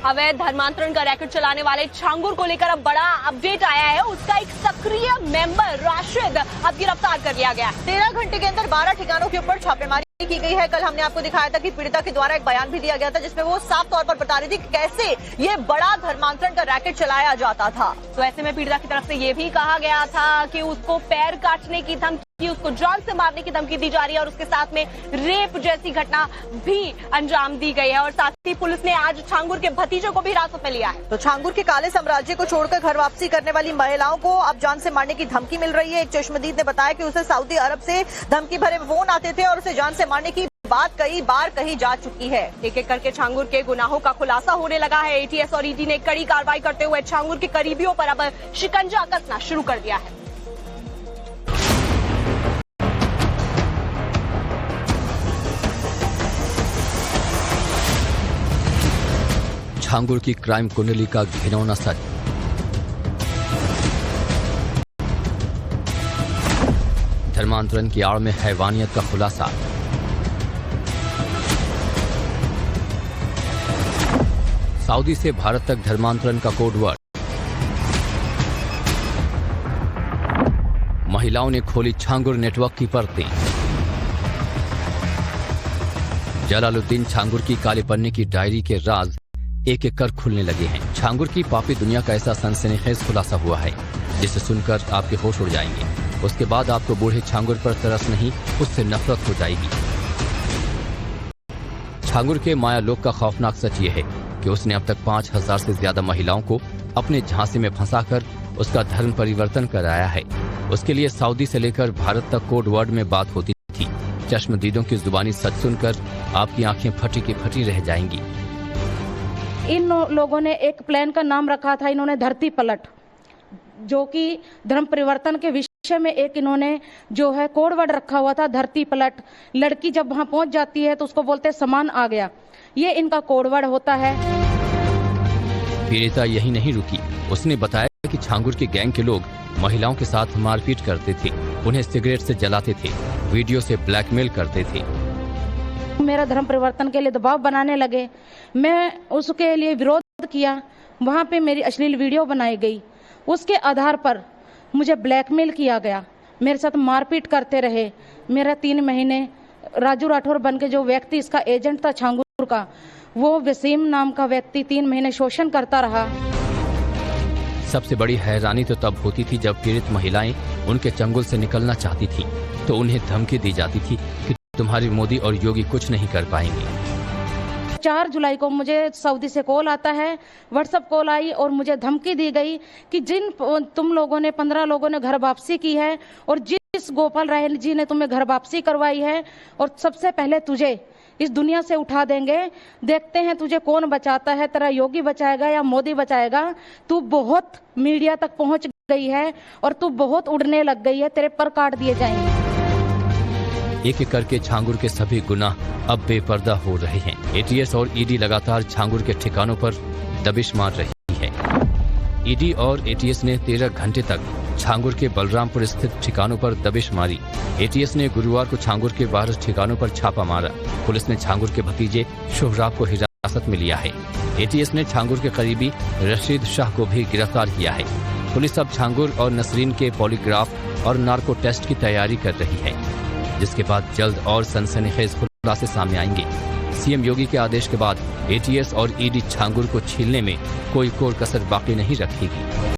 अवैध धर्मांतरण का रैकेट चलाने वाले छांगुर को लेकर अब बड़ा अपडेट आया है। उसका एक सक्रिय मेंबर राशिद अब गिरफ्तार कर लिया गया। 13 घंटे के अंदर 12 ठिकानों के ऊपर छापेमारी की गई है। कल हमने आपको दिखाया था कि पीड़िता के द्वारा एक बयान भी दिया गया था जिसमें वो साफ तौर पर बता रही थी कि कैसे ये बड़ा धर्मांतरण का रैकेट चलाया जाता था। तो ऐसे में पीड़िता की तरफ से ये भी कहा गया था कि उसको पैर काटने की धमकी, उसको जान से मारने की धमकी दी जा रही है और उसके साथ में रेप जैसी घटना भी अंजाम दी गई है। और साथ ही पुलिस ने आज छांगुर के भतीजे को भी हिरासत में लिया है। तो छांगुर के काले साम्राज्य को छोड़कर घर वापसी करने वाली महिलाओं को अब जान से मारने की धमकी मिल रही है। एक चश्मदीद ने बताया कि उसे सऊदी अरब से धमकी भरे फोन आते थे और उसे जान से मारने की बात कई बार कही जा चुकी है। एक एक करके छांगुर के गुनाहों का खुलासा होने लगा है। एटीएस और ईडी ने कड़ी कार्रवाई करते हुए छांगुर के करीबियों पर अब शिकंजा कसना शुरू कर दिया है। छांगुर की क्राइम कुंडली का घिनौना सच। धर्मांतरण की आड़ में हैवानियत का खुलासा। सऊदी से भारत तक धर्मांतरण का कोडवर्ड। महिलाओं ने खोली छांगुर नेटवर्क की परतें। जलालुद्दीन छांगुर की काले पन्ने की डायरी के राज एक एक कर खुलने लगे हैं। छांगुर की पापी दुनिया का ऐसा सनसनीखेज खुलासा हुआ है जिसे सुनकर आपके होश उड़ जाएंगे। उसके बाद आपको बूढ़े छांगुर पर तरस नहीं, उससे नफरत हो जाएगी। छांगुर के माया लोक का खौफनाक सच ये है कि उसने अब तक 5000 से ज्यादा महिलाओं को अपने झांसे में फंसाकर उसका धर्म परिवर्तन कराया है। उसके लिए सऊदी से लेकर भारत तक कोड वर्ड में बात होती थी। चश्मदीदों की जुबानी सच सुनकर आपकी आंखें फटी की फटी रह जाएंगी। इन लोगों ने एक प्लान का नाम रखा था, इन्होंने धरती पलट, जो कि धर्म परिवर्तन के विषय में एक इन्होंने जो है कोड वर्ड रखा हुआ था, धरती पलट। लड़की जब वहां पहुंच जाती है तो उसको बोलते समान आ गया, ये इनका कोड वर्ड होता है। पीड़िता यही नहीं रुकी, उसने बताया कि छांगुर के गैंग के लोग महिलाओं के साथ मारपीट करते थे, उन्हें सिगरेट से जलाते थे, वीडियो से ब्लैकमेल करते थे। मेरा धर्म परिवर्तन के लिए दबाव बनाने लगे, मैं उसके लिए विरोध किया। वहां पे मेरी अश्लील वीडियो बनाई गई, उसके आधार पर मुझे ब्लैकमेल किया गया, मेरे साथ मारपीट करते रहे। मेरा 3 महीने राजू राठौर बन के जो व्यक्ति इसका एजेंट था छांगुर का, वो वसीम नाम का व्यक्ति 3 महीने शोषण करता रहा। सबसे बड़ी हैरानी तो तब होती थी जब पीड़ित महिलाएं उनके चंगुल से निकलना चाहती थी तो उन्हें धमकी दी जाती थी कि तुम्हारी मोदी और योगी कुछ नहीं कर पाएंगे। 4 जुलाई को मुझे सऊदी से कॉल आता है, व्हाट्सएप कॉल आई और मुझे धमकी दी गई कि जिन तुम लोगों ने 15 लोगों ने घर वापसी की है और जिस गोपाल राय जी ने तुम्हें घर वापसी करवाई है और सबसे पहले तुझे इस दुनिया से उठा देंगे, देखते हैं तुझे कौन बचाता है, तेरा योगी बचाएगा या मोदी बचाएगा। तू बहुत मीडिया तक पहुंच गई है और तू बहुत उड़ने लग गई है, तेरे पर काट दिए जाएंगे। एक एक करके छांगुर के सभी गुनाह अब बेपर्दा हो रहे हैं। एटीएस और ईडी लगातार छांगुर के ठिकानों पर दबिश मार रही है। ईडी और एटीएस ने 13 घंटे तक छांगुर के बलरामपुर स्थित ठिकानों पर दबिश मारी। एटीएस ने गुरुवार को छांगुर के 12 ठिकानों पर छापा मारा। पुलिस ने छांगुर के भतीजे शुभराब को हिरासत में लिया है। एटीएस ने छांगुर के करीबी रशीद शाह को भी गिरफ्तार किया है। पुलिस अब छांगुर और नसरीन के पॉलीग्राफ और नार्को टेस्ट की तैयारी कर रही है, जिसके बाद जल्द और सनसनीखेज खुलासे सामने आएंगे। सीएम योगी के आदेश के बाद एटीएस और ईडी छांगुर को छीलने में कोई कोर कसर बाकी नहीं रखेगी।